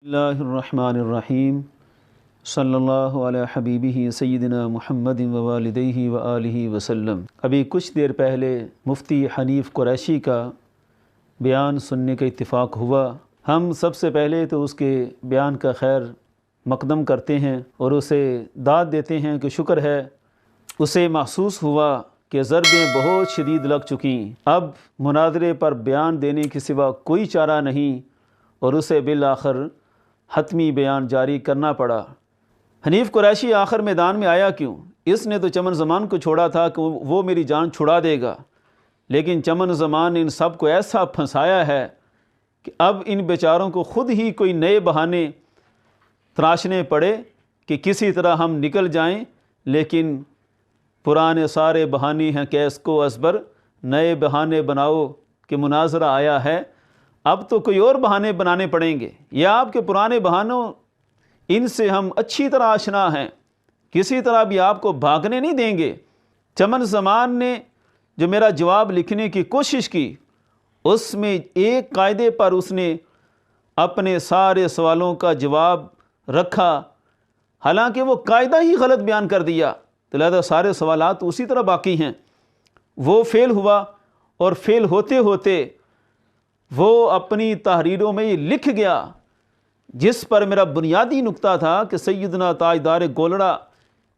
اللہ الرحمن الرحیم صلی اللہ علی حبیبہ سیدنا محمد و والدیہ و آلہ وسلم۔ ابھی کچھ دیر پہلے مفتی حنیف قریشی کا بیان سننے کا اتفاق ہوا۔ ہم سب سے پہلے تو اس کے بیان کا خیر مقدم کرتے ہیں اور اسے داد دیتے ہیں کہ شکر ہے، اسے محسوس ہوا کہ ضربیں بہت شدید لگ چکیں، اب مناظرے پر بیان دینے کے سوا کوئی چارہ نہیں، اور اسے بالآخر حتمی بیان جاری کرنا پڑا۔ حنیف قریشی آخر میدان میں آیا کیوں؟ اس نے تو چمن زمان کو چھوڑا تھا کہ وہ میری جان چھڑا دے گا، لیکن چمن زمان نے ان سب کو ایسا پھنسایا ہے کہ اب ان بیچاروں کو خود ہی کوئی نئے بہانے تراشنے پڑے کہ کسی طرح ہم نکل جائیں، لیکن پرانے سارے بہانے ہیں کیس کو ازبر، نئے بہانے بناؤ کہ مناظرہ آیا ہے۔ اب تو کوئی اور بہانے بنانے پڑیں گے، یا آپ کے پرانے بہانوں ان سے ہم اچھی طرح آشنا ہیں، کسی طرح بھی آپ کو بھاگنے نہیں دیں گے۔ چمن زمان نے جو میرا جواب لکھنے کی کوشش کی، اس میں ایک قاعدے پر اس نے اپنے سارے سوالوں کا جواب رکھا، حالانکہ وہ قاعدہ ہی غلط بیان کر دیا، تو لہذا سارے سوالات اسی طرح باقی ہیں۔ وہ فیل ہوا، اور فیل ہوتے ہوتے وہ اپنی تحریروں میں یہ لکھ گیا جس پر میرا بنیادی نقطہ تھا کہ سیدنا تاجدار گولڑا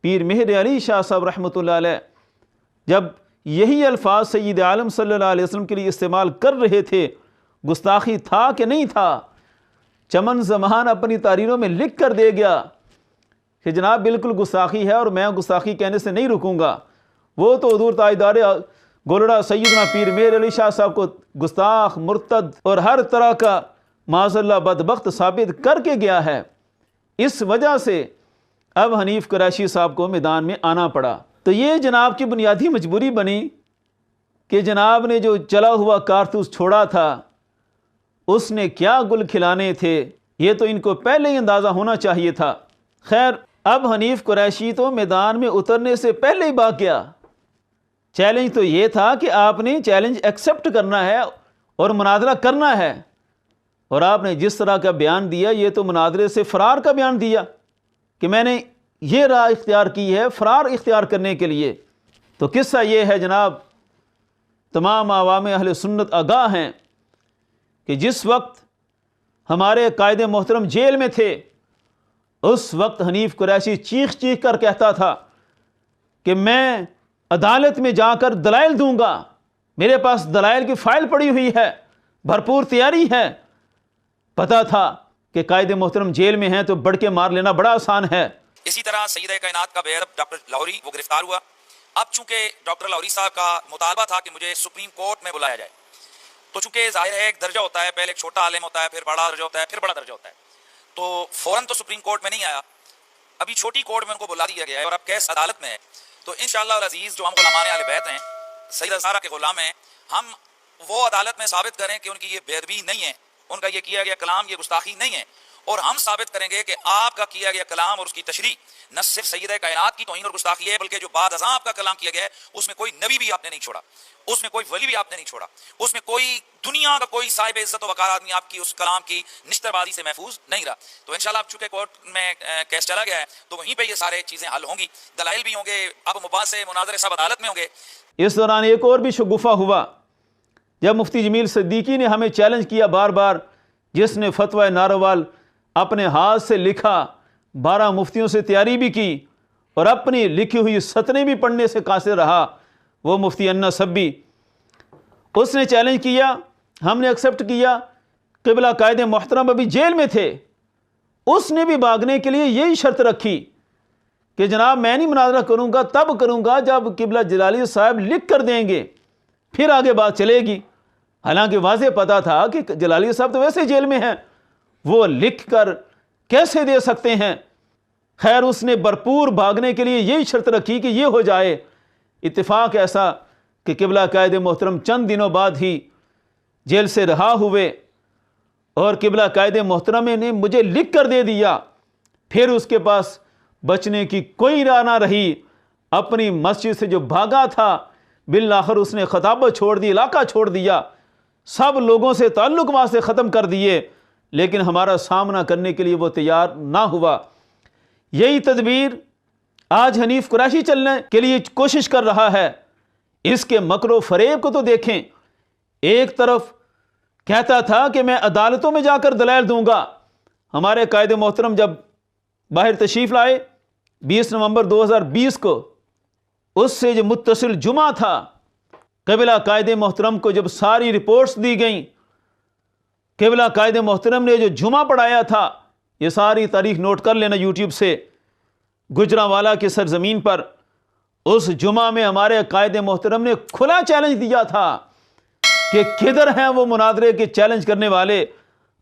پیر مہر علی شاہ صاحب رحمۃ اللہ علیہ جب یہی الفاظ سید عالم صلی اللہ علیہ وسلم کے لیے استعمال کر رہے تھے، گستاخی تھا کہ نہیں تھا؟ چمن زمان اپنی تحریروں میں لکھ کر دے گیا کہ جناب بالکل گستاخی ہے، اور میں گستاخی کہنے سے نہیں رکوں گا۔ وہ تو حضور تاجدار گولڑا سیدنا پیر مہر علی شاہ صاحب کو گستاخ، مرتد اور ہر طرح کا معاذ اللہ بدبخت ثابت کر کے گیا ہے۔ اس وجہ سے اب حنیف قریشی صاحب کو میدان میں آنا پڑا۔ تو یہ جناب کی بنیادی مجبوری بنی کہ جناب نے جو چلا ہوا کارتوس چھوڑا تھا، اس نے کیا گل کھلانے تھے، یہ تو ان کو پہلے ہی اندازہ ہونا چاہیے تھا۔ خیر، اب حنیف قریشی تو میدان میں اترنے سے پہلے ہی بھاگ گیا۔ چیلنج تو یہ تھا کہ آپ نے چیلنج ایکسیپٹ کرنا ہے اور مناظرہ کرنا ہے، اور آپ نے جس طرح کا بیان دیا، یہ تو مناظرے سے فرار کا بیان دیا کہ میں نے یہ راہ اختیار کی ہے فرار اختیار کرنے کے لیے۔ تو قصہ یہ ہے جناب، تمام عوام اہل سنت آگاہ ہیں کہ جس وقت ہمارے قائد محترم جیل میں تھے، اس وقت حنیف قریشی چیخ چیخ کر کہتا تھا کہ میں عدالت میں جا کر دلائل دوں گا، میرے پاس دلائل کی فائل پڑی ہوئی ہے، بھرپور تیاری ہے۔ پتا تھا کہ قائد محترم جیل میں ہیں تو بڑھ کے مار لینا بڑا آسان ہے۔ اسی طرح سید کائنات کا بیرب ڈاکٹر لاہوری وہ گرفتار ہوا۔ اب چونکہ ڈاکٹر لاہوری صاحب کا مطالبہ تھا کہ مجھے سپریم کورٹ میں بلایا جائے، تو چونکہ ظاہر ہے ایک درجہ ہوتا ہے، پہلے ایک چھوٹا عالم ہوتا ہے، پھر بڑا درجہ ہوتا ہے، پھر بڑا درجہ ہوتا ہے، تو فوراً تو سپریم کورٹ میں نہیں آیا، ابھی چھوٹی کورٹ میں ان کو بلا دیا گیا ہے، اور اب کیس عدالت میں ہے۔ تو انشاءاللہ العزیز جو ہم غلامان اہل بیت ہیں، سیدہ زہرا کے غلام ہیں، ہم وہ عدالت میں ثابت کریں کہ ان کی یہ بے ادبی نہیں ہے، ان کا یہ کیا گیا کلام یہ گستاخی نہیں ہے، اور ہم ثابت کریں گے کہ آپ کا کیا گیا کلام اور اس کی تشریح نہ صرف سیدہ کائنات کی توہین اور گستاخی ہے، بلکہ جو بعد ازاں آپ کا کلام کیا گیا ہے، اس میں کوئی نبی بھی آپ نے نہیں چھوڑا، اس میں کوئی ولی بھی آپ نے نہیں چھوڑا، اس میں کوئی دنیا کا کوئی صاحب عزت و وقار آدمی آپ کی اس کلام کی نشتر بازی سے محفوظ نہیں رہا۔ تو انشاءاللہ اب چونکہ کورٹ میں کیس چلا گیا ہے، تو وہیں پہ یہ سارے چیزیں حل ہوں گی، دلائل بھی ہوں گے، اب مباحثے مناظرے سب عدالت میں ہوں گے۔ اس دوران ایک اور بھی شگوفہ ہوا جب مفتی جمیل صدیقی نے ہمیں چیلنج کیا بار بار، جس نے فتویٰ ناروال اپنے ہاتھ سے لکھا، 12 مفتیوں سے تیاری بھی کی، اور اپنی لکھی ہوئی سطریں بھی پڑھنے سے قاصر رہا، وہ مفتی انا سبی۔ اس نے چیلنج کیا، ہم نے ایکسیپٹ کیا، قبلہ قائد محترم ابھی جیل میں تھے، اس نے بھی بھاگنے کے لیے یہی شرط رکھی کہ جناب میں نہیں مناظرہ کروں گا، تب کروں گا جب قبلہ جلالی صاحب لکھ کر دیں گے، پھر آگے بات چلے گی۔ حالانکہ واضح پتا تھا کہ جلالی صاحب تو ویسے جیل میں ہیں، وہ لکھ کر کیسے دے سکتے ہیں۔ خیر، اس نے بھرپور بھاگنے کے لیے یہی شرط رکھی کہ یہ ہو جائے۔ اتفاق ایسا کہ قبلہ قائد محترم چند دنوں بعد ہی جیل سے رہا ہوئے، اور قبلہ قائد محترم نے مجھے لکھ کر دے دیا، پھر اس کے پاس بچنے کی کوئی راہ نہ رہی، اپنی مسجد سے جو بھاگا تھا بالآخر اس نے خطابت چھوڑ دی، علاقہ چھوڑ دیا، سب لوگوں سے تعلق وہاں سے ختم کر دیے، لیکن ہمارا سامنا کرنے کے لیے وہ تیار نہ ہوا۔ یہی تدبیر آج حنیف قریشی چلنے کے لیے کوشش کر رہا ہے۔ اس کے مکر و فریب کو تو دیکھیں۔ ایک طرف کہتا تھا کہ میں عدالتوں میں جا کر دلائل دوں گا۔ ہمارے قائد محترم جب باہر تشریف لائے 20 نومبر 2020 کو، اس سے جو متصل جمعہ تھا، قبلہ قائد محترم کو جب ساری رپورٹس دی گئیں، قبلہ قائد محترم نے جو جمعہ پڑھایا تھا، یہ ساری تاریخ نوٹ کر لینا یوٹیوب سے، گجرانوالہ کی سرزمین پر، اس جمعہ میں ہمارے قائد محترم نے کھلا چیلنج دیا تھا کہ کدھر ہیں وہ مناظرے کے چیلنج کرنے والے،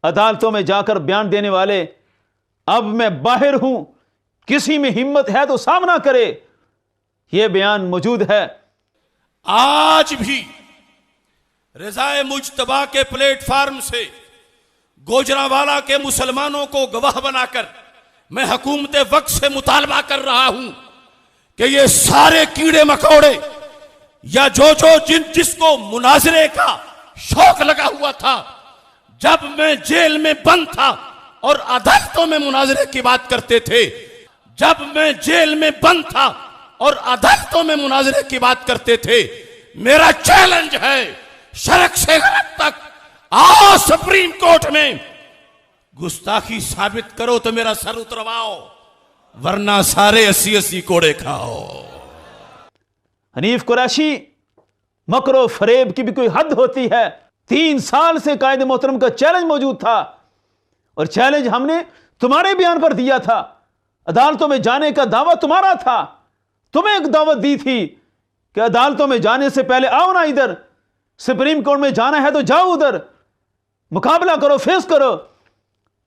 عدالتوں میں جا کر بیان دینے والے۔ اب میں باہر ہوں، کسی میں ہمت ہے تو سامنا کرے۔ یہ بیان موجود ہے۔ آج بھی رضائے مجتبیٰ کے پلیٹ فارم سے گوجرانوالہ کے مسلمانوں کو گواہ بنا کر میں حکومت وقت سے مطالبہ کر رہا ہوں کہ یہ سارے کیڑے مکوڑے یا جس کو مناظرے کا شوق لگا ہوا تھا، جب میں جیل میں بند تھا اور عدالتوں میں مناظرے کی بات کرتے تھے، جب میں جیل میں بند تھا اور عدالتوں میں مناظرے کی بات کرتے تھے، میرا چیلنج ہے شرق سے غرب تک آؤ سپریم کورٹ میں گستاخی ثابت کرو تو میرا سر اترواؤ، ورنہ سارے 80 کوڑے کھاؤ۔ حنیف قریشی، مکر و فریب کی بھی کوئی حد ہوتی ہے۔ 3 سال سے قائد محترم کا چیلنج موجود تھا، اور چیلنج ہم نے تمہارے بیان پر دیا تھا۔ عدالتوں میں جانے کا دعویٰ تمہارا تھا، تمہیں ایک دعوت دی تھی کہ عدالتوں میں جانے سے پہلے آؤ نا ادھر، سپریم کورٹ میں جانا ہے تو جاؤ ادھر، مقابلہ کرو، فیس کرو۔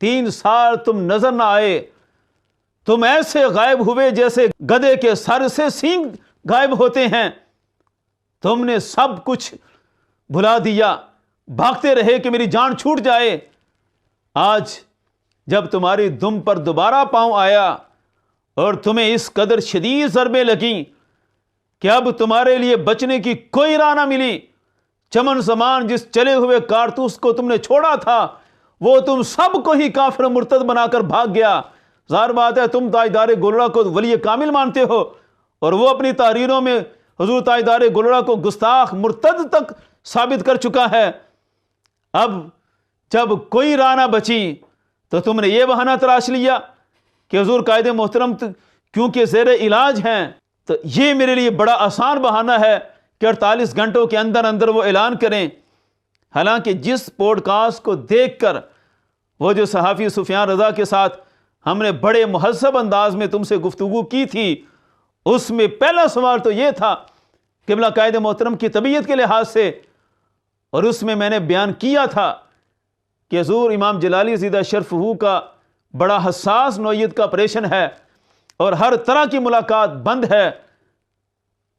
3 سال تم نظر نہ آئے، تم ایسے غائب ہوئے جیسے گدھے کے سر سے سینگ غائب ہوتے ہیں۔ تم نے سب کچھ بھلا دیا، بھاگتے رہے کہ میری جان چھوٹ جائے۔ آج جب تمہاری دم پر دوبارہ پاؤں آیا اور تمہیں اس قدر شدید ضربیں لگیں کہ اب تمہارے لیے بچنے کی کوئی راہ نہ ملی، چمن زمان جس چلے ہوئے کارتوس کو تم نے چھوڑا تھا، وہ تم سب کو ہی کافر مرتد بنا کر بھاگ گیا۔ ظاہر بات ہے تم تاجدار گلڑا کو ولی کامل مانتے ہو، اور وہ اپنی تحریروں میں حضور تاجدار گلڑا کو گستاخ مرتد تک ثابت کر چکا ہے۔ اب جب کوئی راہ نہ بچی تو تم نے یہ بہانہ تراش لیا کہ حضور قائد محترم کیونکہ زیر علاج ہیں، تو یہ میرے لیے بڑا آسان بہانہ ہے کہ 48 گھنٹوں کے اندر اندر وہ اعلان کریں۔ حالانکہ جس پوڈ کاسٹ کو دیکھ کر وہ جو صحافی سفیان رضا کے ساتھ ہم نے بڑے مہذب انداز میں تم سے گفتگو کی تھی، اس میں پہلا سوال تو یہ تھا قبلہ قائد محترم کی طبیعت کے لحاظ سے، اور اس میں نے بیان کیا تھا کہ حضور امام جلالی زیدہ شرفہ کا بڑا حساس نوعیت کا آپریشن ہے اور ہر طرح کی ملاقات بند ہے۔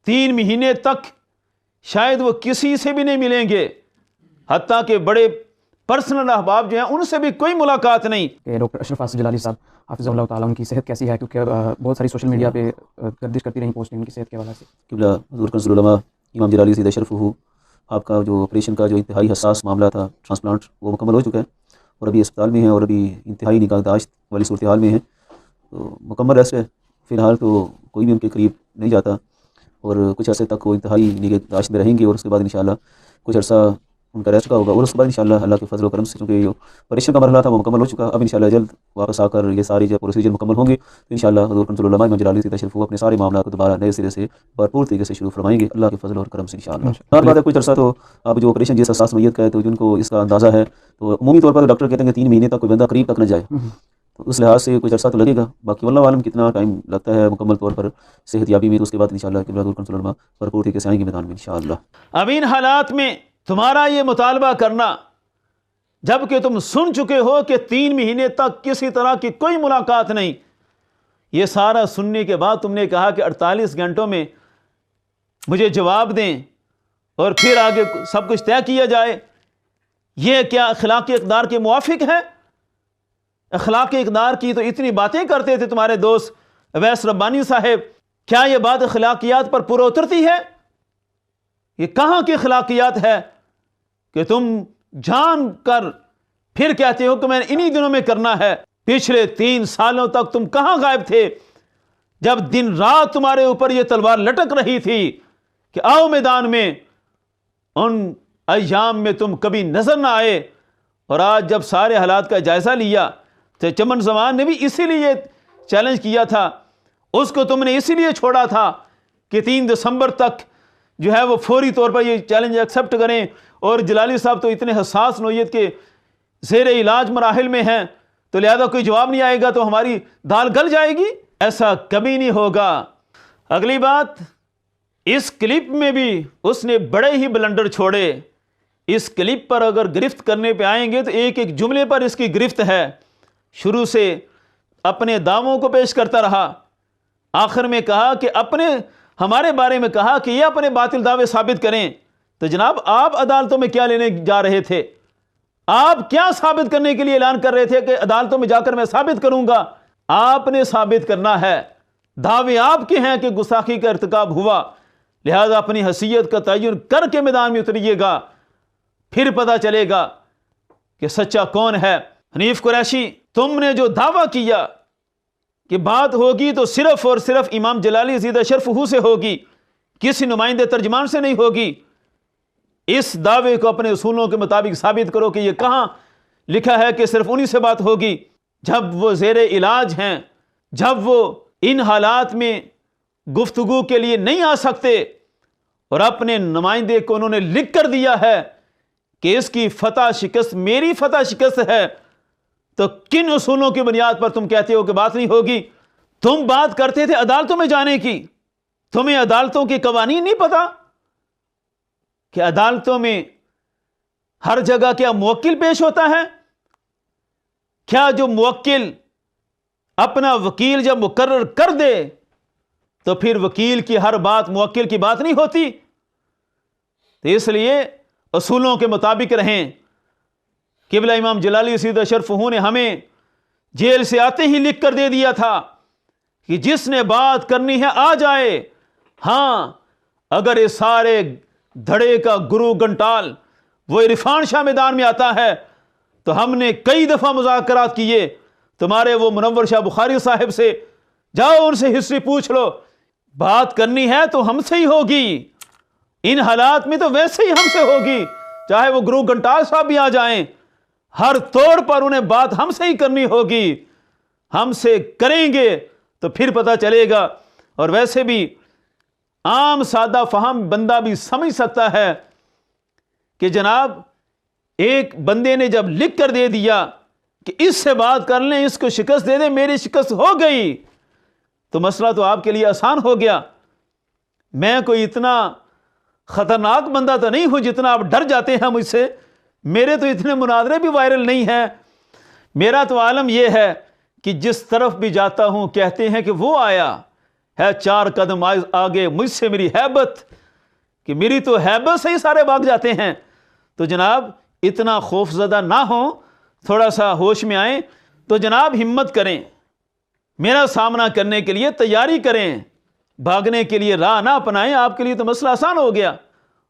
3 مہینے تک شاید وہ کسی سے بھی نہیں ملیں گے، حتیٰ کہ بڑے پرسنل احباب جو ہیں ان سے بھی کوئی ملاقات نہیں۔ کہ ڈاکٹر اشرف فاصل جلالی صاحب حافظ اللہ تعالیٰ ان کی صحت کیسی ہے؟ کیونکہ بہت ساری سوشل میڈیا پہ گردش کرتی رہی پوسٹیں ان کی صحت کے حوالے سے۔ قبلہ حضور کنز العلماء امام جلالی زیدہ شرفہ، آپ کا جو آپریشن کا جو انتہائی حساس معاملہ تھا، ٹرانسپلانٹ، وہ مکمل ہو چکا ہے اور ابھی اسپتال میں ہیں اور ابھی انتہائی نگہداشت والی صورتحال میں ہیں، تو مکمل ریسٹ ہے۔ فی الحال تو کوئی بھی ان کے قریب نہیں جاتا اور کچھ عرصے تک وہ انتہائی نگہداشت میں رہیں گے، اور اس کے بعد انشاءاللہ کچھ عرصہ ان کا ریسٹ کا ہوگا، اور اس کے بعد انشاءاللہ اللہ کے فضل و کرم سے چونکہ یہ آپریشن کا مرحلہ تھا وہ مکمل ہو چکا، اب انشاءاللہ جلد واپس آ کر یہ ساری جو پروسیجر مکمل ہوں گے تو انشاءاللہ حضور کنز العلماء امام جلالی زیدہ شرفہ اپنے سارے معاملات کو دوبارہ نئے سرے سے بھرپور طریقے سے شروع فرمائیں گے اللہ کے فضل اور کرم سے انشاءاللہ۔ اور بات ہے کچھ عرصہ تو اب جو آپریشن جس حساس نوعیت کا ہے تو جن کو اس کا اندازہ ہے تو عمومی طور پر ڈاکٹر کہتے ہیں کہ 3 مہینے تک کوئی بندہ قریب تک نہ جائے، تو اس لحاظ سے کچھ عرصہ تو لگے گا، باقی واللہ عالم کتنا ٹائم لگتا ہے مکمل طور پر صحت یابی میں، تو اس کے بعد انشاءاللہ قبلہ حضور کنز العلماء بھرپور طریقے سے آئیں گے میدان میں انشاءاللہ۔ اب ان حالات میں تمہارا یہ مطالبہ کرنا، جب کہ تم سن چکے ہو کہ 3 مہینے تک کسی طرح کی کوئی ملاقات نہیں، یہ سارا سننے کے بعد تم نے کہا کہ 48 گھنٹوں میں مجھے جواب دیں اور پھر آگے سب کچھ طے کیا جائے، یہ کیا اخلاقی اقدار کے موافق ہے؟ اخلاقی اقدار کی تو اتنی باتیں کرتے تھے تمہارے دوست اویس ربانی صاحب، کیا یہ بات اخلاقیات پر پورا اترتی ہے؟ یہ کہاں کی اخلاقیات ہے کہ تم جان کر پھر کہتے ہو کہ میں نے انہی دنوں میں کرنا ہے۔ پچھلے 3 سالوں تک تم کہاں غائب تھے جب دن رات تمہارے اوپر یہ تلوار لٹک رہی تھی کہ آؤ میدان میں؟ ان ایام میں تم کبھی نظر نہ آئے، اور آج جب سارے حالات کا جائزہ لیا تو چمن زمان نے بھی اسی لیے چیلنج کیا تھا، اس کو تم نے اسی لیے چھوڑا تھا کہ 3 دسمبر تک جو ہے وہ فوری طور پر یہ چیلنج ایکسیپٹ کریں، اور جلالی صاحب تو اتنے حساس نوعیت کے زیر علاج مراحل میں ہیں، تو لہذا کوئی جواب نہیں آئے گا تو ہماری دال گل جائے گی؟ ایسا کبھی نہیں ہوگا۔ اگلی بات، اس کلپ میں بھی اس نے بڑے ہی بلنڈر چھوڑے۔ اس کلپ پر اگر گرفت کرنے پہ آئیں گے تو ایک ایک جملے پر اس کی گرفت ہے۔ شروع سے اپنے دعووں کو پیش کرتا رہا، آخر میں کہا کہ ہمارے بارے میں کہا کہ یہ اپنے باطل دعوے ثابت کریں۔ تو جناب آپ عدالتوں میں کیا لینے جا رہے تھے؟ آپ کیا ثابت کرنے کے لیے اعلان کر رہے تھے کہ عدالتوں میں جا کر میں ثابت کروں گا؟ آپ نے ثابت کرنا ہے، دعوے آپ کے ہیں کہ گستاخی کا ارتکاب ہوا، لہذا اپنی حیثیت کا تعین کر کے میدان میں اتریے گا، پھر پتہ چلے گا کہ سچا کون ہے۔ حنیف قریشی، تم نے جو دعویٰ کیا کہ بات ہوگی تو صرف اور صرف امام جلالی زیدہ شرفہ سے ہوگی، کسی نمائندے ترجمان سے نہیں ہوگی، اس دعوے کو اپنے اصولوں کے مطابق ثابت کرو کہ یہ کہاں لکھا ہے کہ صرف انہی سے بات ہوگی جب وہ زیر علاج ہیں، جب وہ ان حالات میں گفتگو کے لیے نہیں آ سکتے، اور اپنے نمائندے کو انہوں نے لکھ کر دیا ہے کہ اس کی فتح شکست میری فتح شکست ہے، تو کن اصولوں کی بنیاد پر تم کہتے ہو کہ بات نہیں ہوگی؟ تم بات کرتے تھے عدالتوں میں جانے کی، تمہیں عدالتوں کے قوانین نہیں پتا کہ عدالتوں میں ہر جگہ کیا موکل پیش ہوتا ہے؟ کیا جو موکل اپنا وکیل جب مقرر کر دے تو پھر وکیل کی ہر بات موکل کی بات نہیں ہوتی؟ تو اس لیے اصولوں کے مطابق رہیں۔ قبلہ امام جلالی سیدہ شرفہ نے ہمیں جیل سے آتے ہی لکھ کر دے دیا تھا کہ جس نے بات کرنی ہے آ جائے۔ ہاں، اگر یہ سارے دھڑے کا گرو گھنٹال وہ عرفان شاہ میدان میں آتا ہے تو ہم نے کئی دفعہ مذاکرات کیے، تمہارے وہ منور شاہ بخاری صاحب سے، جاؤ ان سے ہسٹری پوچھ لو، بات کرنی ہے تو ہم سے ہی ہوگی، ان حالات میں تو ویسے ہی ہم سے ہوگی، چاہے وہ گرو گھنٹال صاحب بھی آ جائیں، ہر طور پر انہیں بات ہم سے ہی کرنی ہوگی، ہم سے کریں گے تو پھر پتہ چلے گا۔ اور ویسے بھی عام سادہ فہم بندہ بھی سمجھ سکتا ہے کہ جناب ایک بندے نے جب لکھ کر دے دیا کہ اس سے بات کر لیں، اس کو شکست دے دیں، میری شکست ہو گئی، تو مسئلہ تو آپ کے لیے آسان ہو گیا۔ میں کوئی اتنا خطرناک بندہ تو نہیں ہوں جتنا آپ ڈر جاتے ہیں مجھ سے، میرے تو اتنے مناظرے بھی وائرل نہیں ہیں۔ میرا تو عالم یہ ہے کہ جس طرف بھی جاتا ہوں کہتے ہیں کہ وہ آیا ہے 4 قدم آگے مجھ سے، میری ہیبت، کہ میری تو ہیبت سے ہی سارے بھاگ جاتے ہیں۔ تو جناب اتنا خوف زدہ نہ ہوں، تھوڑا سا ہوش میں آئیں، تو جناب ہمت کریں، میرا سامنا کرنے کے لیے تیاری کریں، بھاگنے کے لیے راہ نہ اپنائیں، آپ کے لیے تو مسئلہ آسان ہو گیا۔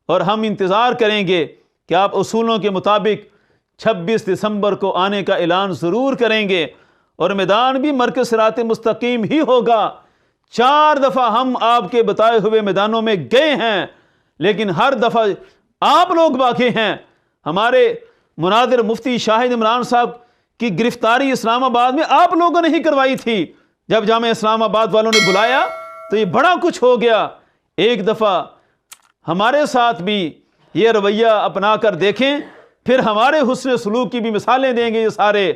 اور ہم انتظار کریں گے کہ آپ اصولوں کے مطابق 26 دسمبر کو آنے کا اعلان ضرور کریں گے، اور میدان بھی مرکز صراط مستقیم ہی ہوگا۔ 4 دفعہ ہم آپ کے بتائے ہوئے میدانوں میں گئے ہیں، لیکن ہر دفعہ آپ لوگ باقی ہیں۔ ہمارے مناظر مفتی شاہد عمران صاحب کی گرفتاری اسلام آباد میں آپ لوگوں نے ہی کروائی تھی، جب جامعہ اسلام آباد والوں نے بلایا تو یہ بڑا کچھ ہو گیا۔ ایک دفعہ ہمارے ساتھ بھی یہ رویہ اپنا کر دیکھیں، پھر ہمارے حسن سلوک کی بھی مثالیں دیں گے یہ سارے۔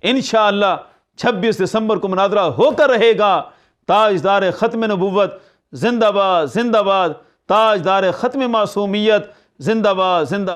انشاءاللہ 26 دسمبر کو مناظرہ ہو کر رہے گا۔ تاجدار ختم نبوت زندہ باد، زندہ باد، تاجدار ختم معصومیت زندہ باد، زندہ